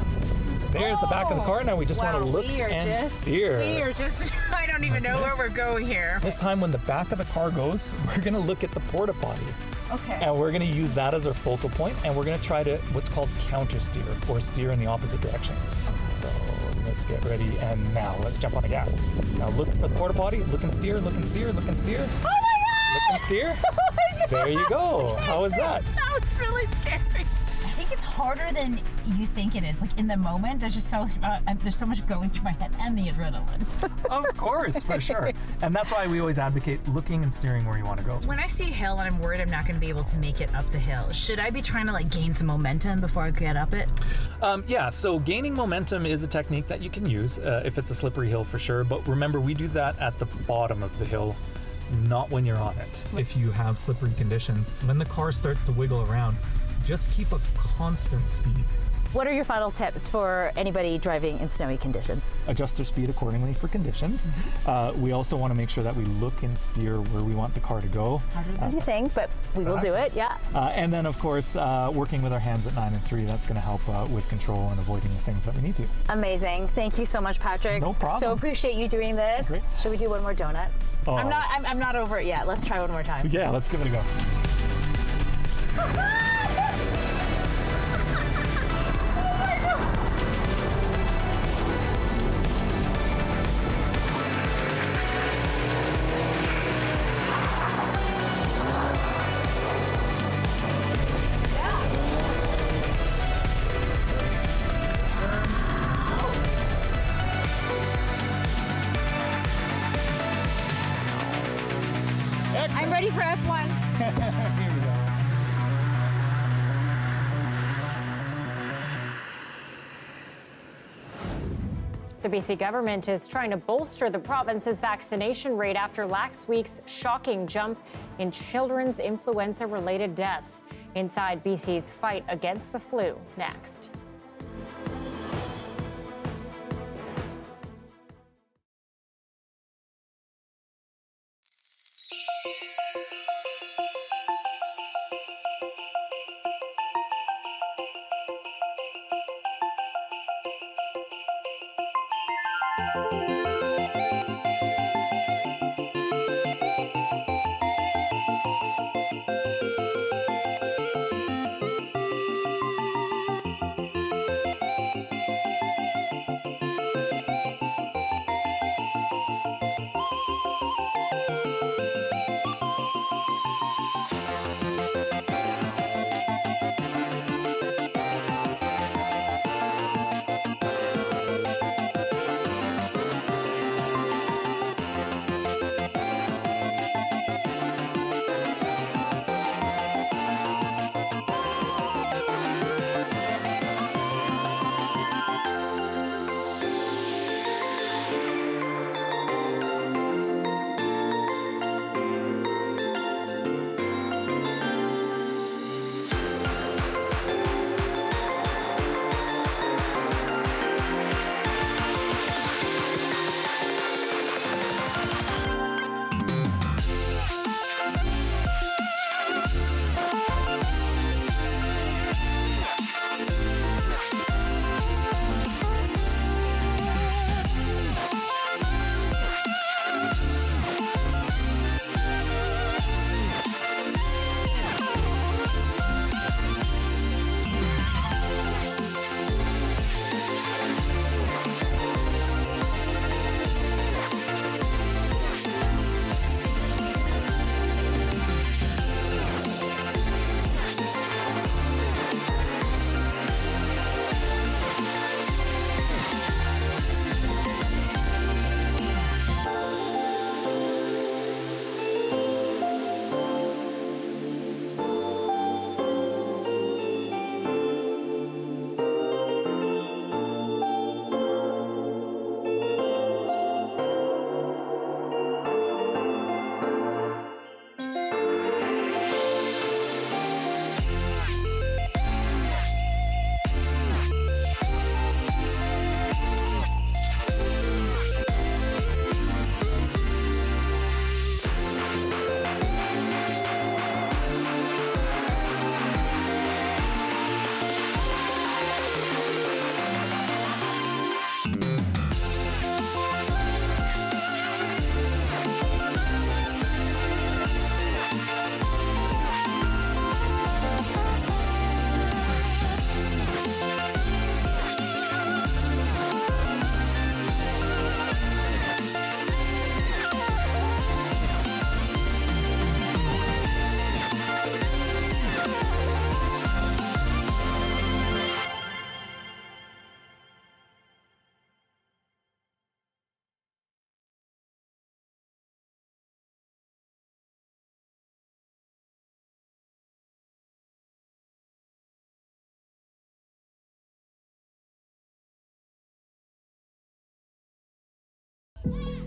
There's the back of the car. Now we just want to look and steer. We are just, I don't even know where we're going here. This time when the back of the car goes, we're gonna look at the porta potty. Okay. And we're gonna use that as our focal point, and we're gonna try to what's called counter steer, or steer in the opposite direction. So let's get ready, and now let's jump on the gas. Now look for the porta potty, look and steer, look and steer, look and steer. Oh my God! Look and steer. Oh my God! There you go. How was that? That was really scary. I think it's harder than you think it is. Like in the moment, there's just there's so much going through my head and the adrenaline. Of course, for sure. And that's why we always advocate looking and steering where you want to go. When I see a hill and I'm worried I'm not going to be able to make it up the hill, should I be trying to like gain some momentum before I get up it? Yeah, so gaining momentum is a technique that you can use if it's a slippery hill for sure. But remember, we do that at the bottom of the hill, not when you're on it. If you have slippery conditions, when the car starts to wiggle around, just keep a constant speed. What are your final tips for anybody driving in snowy conditions? Adjust their speed accordingly for conditions. We also want to make sure that we look and steer where we want the car to go. Harder than you think, but we will do it, yeah. And then, of course, working with our hands at 9 and 3, that's going to help with control and avoiding the things that we need to. Amazing. Thank you so much, Patrick. No problem. So appreciate you doing this. Great. Should we do one more donut? Oh. I'm not over it yet. Let's try one more time. Yeah, let's give it a go. I'm ready for F1. Here we go. The BC government is trying to bolster the province's vaccination rate after last week's shocking jump in children's influenza-related deaths. Inside BC's fight against the flu, next.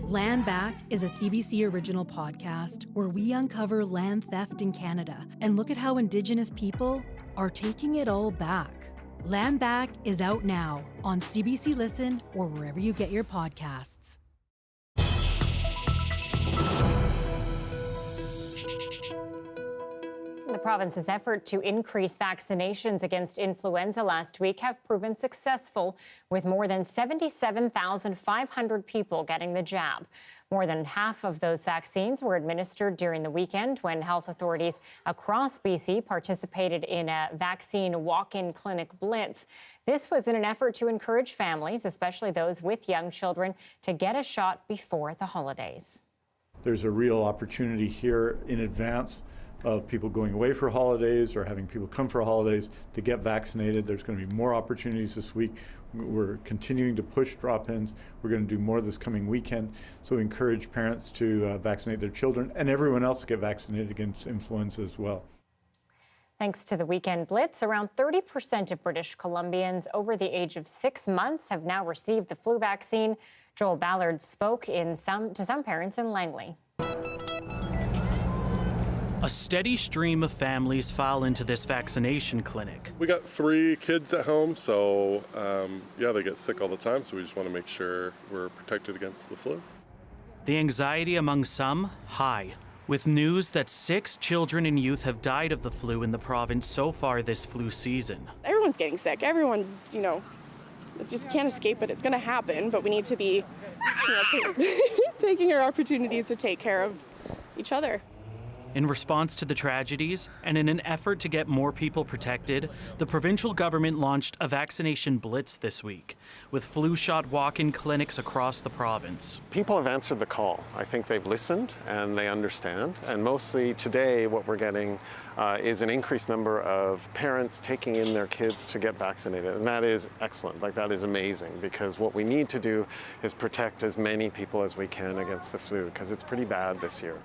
Land Back is a CBC original podcast where we uncover land theft in Canada and look at how Indigenous people are taking it all back. Land Back is out now on CBC Listen or wherever you get your podcasts. The province's effort to increase vaccinations against influenza last week have proven successful, with more than 77,500 people getting the jab. More than half of those vaccines were administered during the weekend when health authorities across BC participated in a vaccine walk-in clinic blitz. This was in an effort to encourage families, especially those with young children, to get a shot before the holidays. There's a real opportunity here in advance of people going away for holidays or having people come for holidays to get vaccinated. There's going to be more opportunities this week. We're continuing to push drop-ins. We're going to do more this coming weekend. So we encourage parents to vaccinate their children and everyone else to get vaccinated against influenza as well. Thanks to the weekend blitz, around 30% of British Columbians over the age of 6 months have now received the flu vaccine. Joel Ballard spoke to some parents in Langley. A steady stream of families file into this vaccination clinic. We got 3 kids at home, so yeah, they get sick all the time, so we just want to make sure we're protected against the flu. The anxiety among some, high, with news that 6 children and youth have died of the flu in the province so far this flu season. Everyone's getting sick. Everyone's, it just can't escape it. It's going to happen, but we need to be taking our opportunities to take care of each other. In response to the tragedies and in an effort to get more people protected, the provincial government launched a vaccination blitz this week with flu shot walk-in clinics across the province. People have answered the call. I think they've listened and they understand. And mostly today what we're getting is an increased number of parents taking in their kids to get vaccinated. And that is excellent. That is amazing, because what we need to do is protect as many people as we can against the flu, because it's pretty bad this year.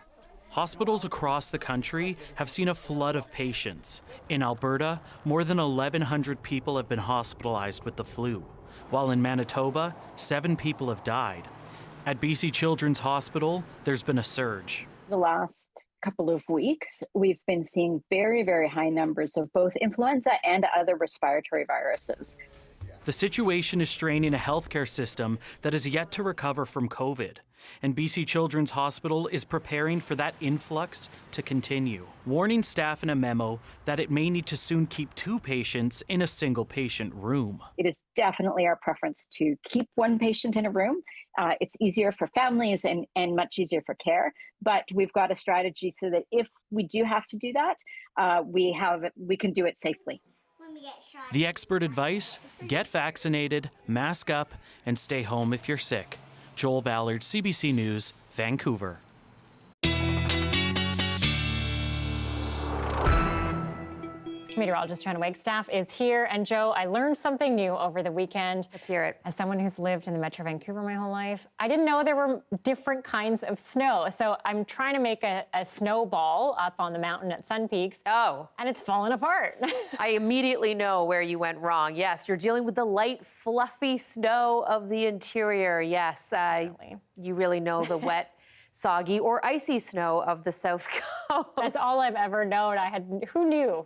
Hospitals across the country have seen a flood of patients. In Alberta, more than 1,100 people have been hospitalized with the flu, while in Manitoba, 7 people have died. At BC Children's Hospital, there's been a surge. The last couple of weeks, we've been seeing very, very high numbers of both influenza and other respiratory viruses. The situation is straining a healthcare system that is yet to recover from COVID, and BC Children's Hospital is preparing for that influx to continue, warning staff in a memo that it may need to soon keep 2 patients in a single patient room. It is definitely our preference to keep 1 patient in a room. It's easier for families and much easier for care, but we've got a strategy so that if we do have to do that, we can do it safely. The expert advice: get vaccinated, mask up, and stay home if you're sick. Joel Ballard, CBC News, Vancouver. Meteorologist Kuljeet staff is here. And Joe, I learned something new over the weekend. Let's hear it. As someone who's lived in the Metro Vancouver my whole life, I didn't know there were different kinds of snow. So I'm trying to make a snowball up on the mountain at Sun Peaks. Oh. And it's falling apart. I immediately know where you went wrong. Yes, you're dealing with the light, fluffy snow of the interior. Yes, you really know the wet, soggy or icy snow of the South Coast. That's all I've ever known. Who knew?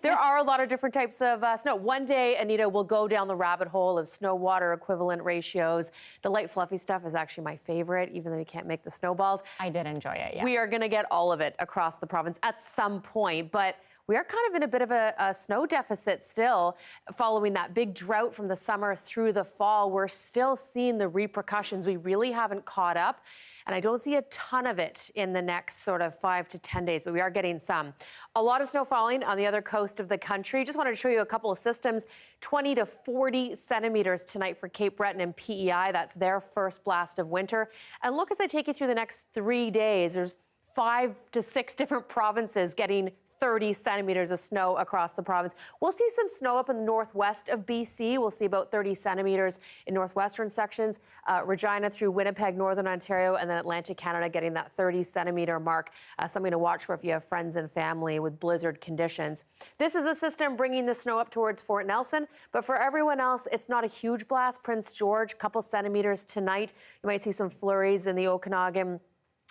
There are a lot of different types of snow. One day, Anita, will go down the rabbit hole of snow-water equivalent ratios. The light, fluffy stuff is actually my favorite, even though you can't make the snowballs. I did enjoy it, yeah. We are going to get all of it across the province at some point, but we are kind of in a bit of a snow deficit still following that big drought from the summer through the fall. We're still seeing the repercussions. We really haven't caught up. And I don't see a ton of it in the next sort of 5 to 10 days, but we are getting some. A lot of snow falling on the other coast of the country. Just wanted to show you a couple of systems. 20 to 40 centimeters tonight for Cape Breton and PEI. That's their first blast of winter. And look, as I take you through the next 3 days, there's 5 to 6 different provinces getting 30 centimeters of snow across the province. We'll see some snow up in the northwest of BC. We'll see about 30 centimeters in northwestern sections, Regina through Winnipeg, northern Ontario, and then Atlantic Canada getting that 30 centimeter mark. Something to watch for if you have friends and family with blizzard conditions. This is a system bringing the snow up towards Fort Nelson, but for everyone else, it's not a huge blast. Prince George, couple centimeters tonight. You might see some flurries in the Okanagan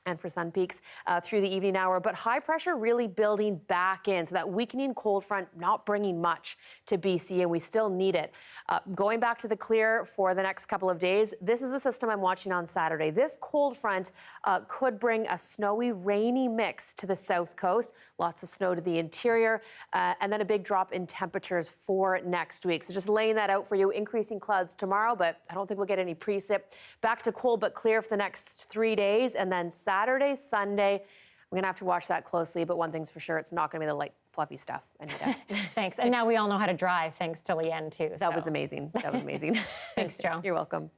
and for Sun Peaks through the evening hour, but high pressure really building back in, so that weakening cold front not bringing much to BC, and we still need it. Going back to the clear for the next couple of days, this is the system I'm watching on Saturday. This cold front could bring a snowy, rainy mix to the south coast, lots of snow to the interior, and then a big drop in temperatures for next week. So just laying that out for you, increasing clouds tomorrow, but I don't think we'll get any precip. Back to cold but clear for the next 3 days, and then Saturday, Sunday, we're going to have to watch that closely, but one thing's for sure, it's not going to be the light, fluffy stuff, Anita. Thanks. And now we all know how to drive, thanks to Leanne, too. That was amazing. That was amazing. Thanks, Joe. You're welcome.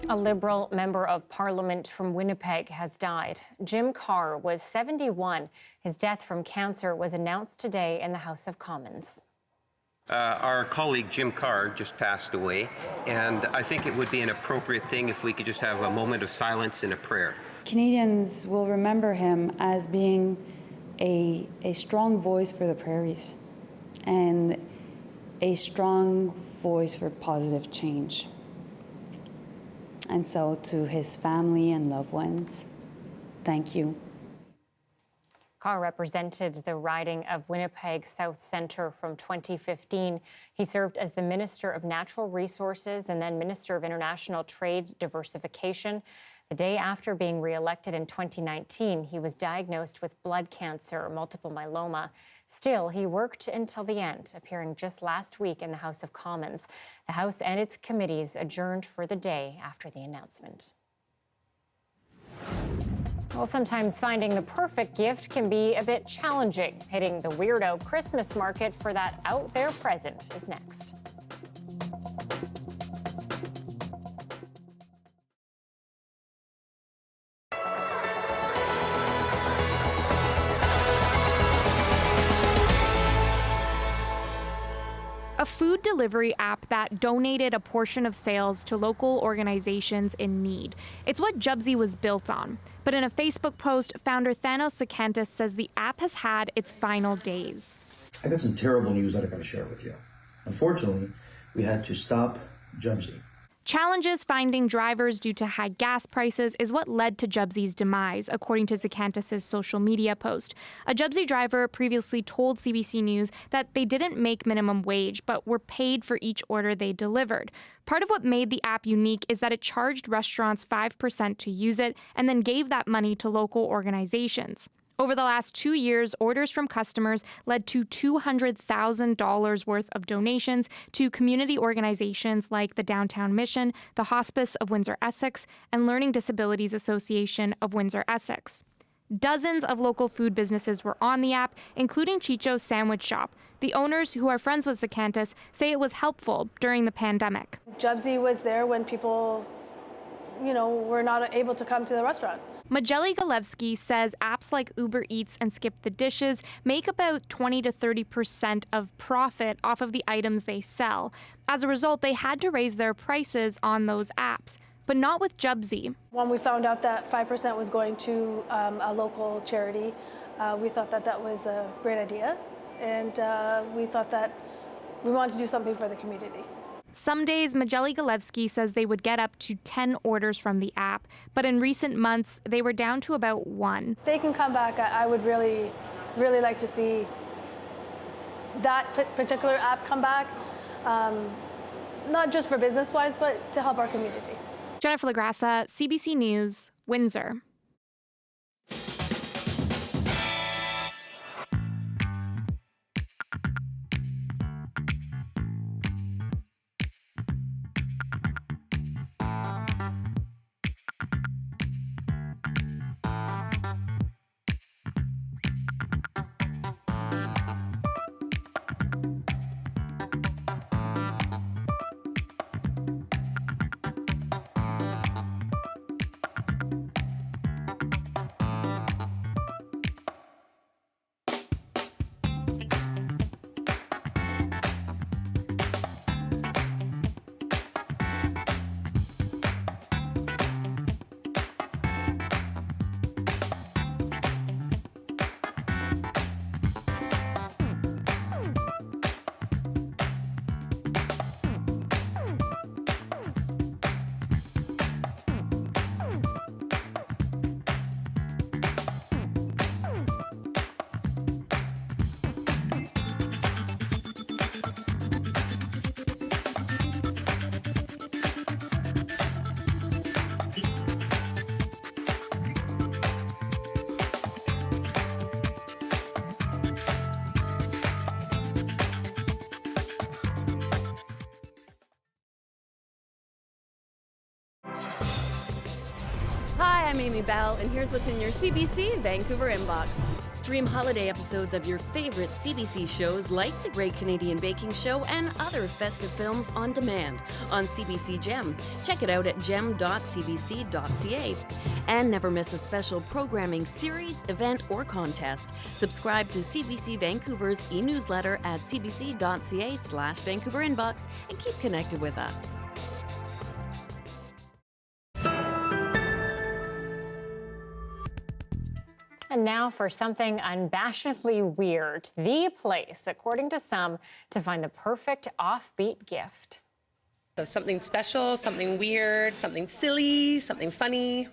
A Liberal member of Parliament from Winnipeg has died. Jim Carr was 71. His death from cancer was announced today in the House of Commons. Our colleague Jim Carr just passed away, and I think it would be an appropriate thing if we could just have a moment of silence and a prayer. Canadians will remember him as being a strong voice for the prairies and a strong voice for positive change. And so to his family and loved ones, thank you. Carr represented the riding of Winnipeg South Centre from 2015. He served as the Minister of Natural Resources and then Minister of International Trade Diversification. The day after being re-elected in 2019, he was diagnosed with blood cancer, multiple myeloma. Still, he worked until the end, appearing just last week in the House of Commons. The House and its committees adjourned for the day after the announcement. Well, sometimes finding the perfect gift can be a bit challenging. Hitting the weirdo Christmas market for that out there present is next. A food delivery app that donated a portion of sales to local organizations in need. It's what Jubzi was built on. But in a Facebook post, founder Thanos Sakantis says the app has had its final days. I got some terrible news that I got to share with you. Unfortunately, we had to stop Jubzi. Challenges finding drivers due to high gas prices is what led to Jubzi's demise, according to Sakantis' social media post. A Jubzi driver previously told CBC News that they didn't make minimum wage, but were paid for each order they delivered. Part of what made the app unique is that it charged restaurants 5% to use it and then gave that money to local organizations. Over the last 2 years, orders from customers led to $200,000 worth of donations to community organizations like the Downtown Mission, the Hospice of Windsor-Essex, and Learning Disabilities Association of Windsor-Essex. Dozens of local food businesses were on the app, including Chicho's Sandwich Shop. The owners, who are friends with Sakantis, say it was helpful during the pandemic. Jubzi was there when people, were not able to come to the restaurant. Majeli Galevsky says apps like Uber Eats and Skip the Dishes make about 20 to 30% of profit off of the items they sell. As a result, they had to raise their prices on those apps, but not with Jubzi. When we found out that 5% was going to a local charity, we thought that was a great idea, and we thought that we wanted to do something for the community. Some days, Majeli Galevsky says they would get up to 10 orders from the app, but in recent months, they were down to about 1. If they can come back, I would really, really like to see that particular app come back, not just for business-wise, but to help our community. Jennifer LaGrassa, CBC News, Windsor. I'm Amy Bell, and here's what's in your CBC Vancouver inbox. Stream holiday episodes of your favorite CBC shows like The Great Canadian Baking Show and other festive films on demand on CBC Gem. Check it out at gem.cbc.ca. And never miss a special programming series, event, or contest. Subscribe to CBC Vancouver's e-newsletter at cbc.ca/Vancouver inbox and keep connected with us. And now for something unabashedly weird, the place, according to some, to find the perfect offbeat gift. So something special, something weird, something silly, something funny.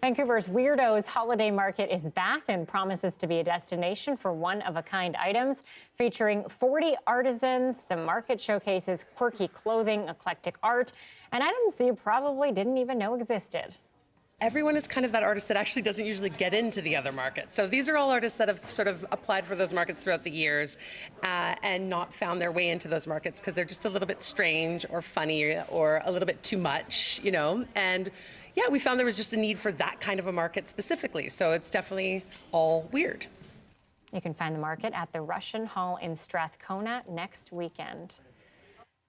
Vancouver's Weirdos Holiday Market is back and promises to be a destination for one-of-a-kind items. Featuring 40 artisans, the market showcases quirky clothing, eclectic art, and items you probably didn't even know existed. Everyone is kind of that artist that actually doesn't usually get into the other markets. So these are all artists that have sort of applied for those markets throughout the years and not found their way into those markets because they're just a little bit strange or funny or a little bit too much, you know. And yeah, we found there was just a need for that kind of a market specifically. So it's definitely all weird. You can find the market at the Russian Hall in Strathcona next weekend.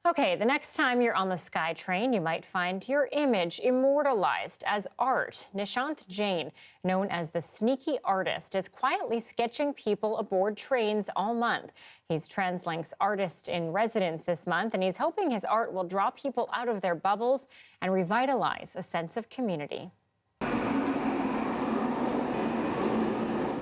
Okay, the next time you're on the SkyTrain, you might find your image immortalized as art. Nishant Jain, known as the Sneaky Artist, is quietly sketching people aboard trains all month. He's TransLink's artist in residence this month, and he's hoping his art will draw people out of their bubbles and revitalize a sense of community.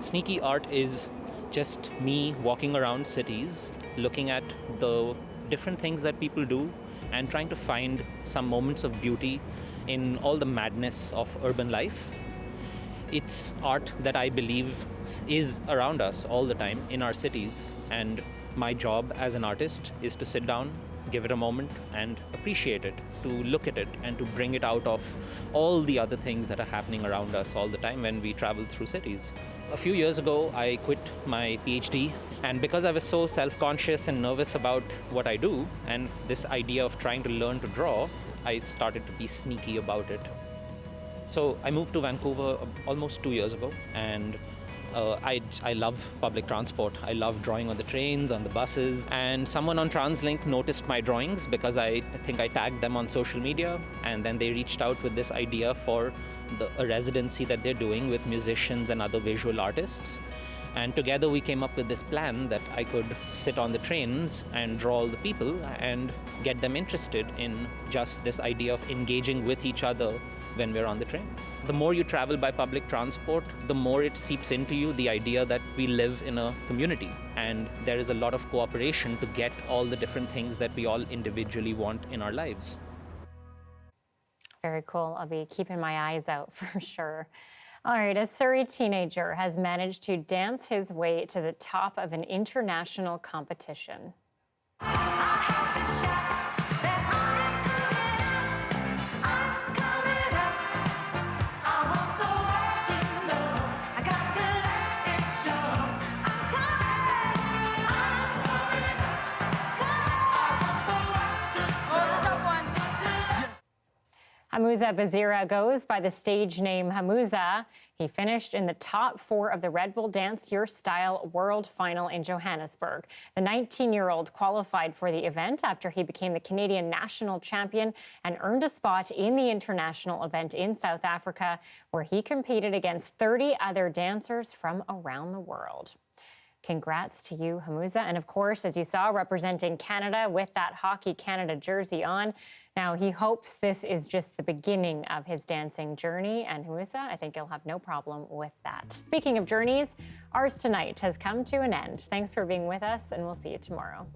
Sneaky art is just me walking around cities, looking at the different things that people do and trying to find some moments of beauty in all the madness of urban life. It's art that I believe is around us all the time in our cities, and my job as an artist is to sit down, give it a moment and appreciate it, to look at it and to bring it out of all the other things that are happening around us all the time when we travel through cities. A few years ago, I quit my PhD, and because I was so self-conscious and nervous about what I do and this idea of trying to learn to draw, I started to be sneaky about it. So I moved to Vancouver almost 2 years ago, and I love public transport. I love drawing on the trains, on the buses, and someone on TransLink noticed my drawings because I think I tagged them on social media, and then they reached out with this idea for a residency that they're doing with musicians and other visual artists. And together we came up with this plan that I could sit on the trains and draw all the people and get them interested in just this idea of engaging with each other when we're on the train. The more you travel by public transport, the more it seeps into you the idea that we live in a community, and there is a lot of cooperation to get all the different things that we all individually want in our lives. Very cool. I'll be keeping my eyes out for sure. All right, a Surrey teenager has managed to dance his way to the top of an international competition. Hamuza Bazira goes by the stage name Hamuza. He finished in the top 4 of the Red Bull Dance Your Style World Final in Johannesburg. The 19-year-old qualified for the event after he became the Canadian national champion and earned a spot in the international event in South Africa, where he competed against 30 other dancers from around the world. Congrats to you, Hamuza. And of course, as you saw, representing Canada with that Hockey Canada jersey on. Now, he hopes this is just the beginning of his dancing journey, and Hamuza, I think he'll have no problem with that. Speaking of journeys, ours tonight has come to an end. Thanks for being with us, and we'll see you tomorrow.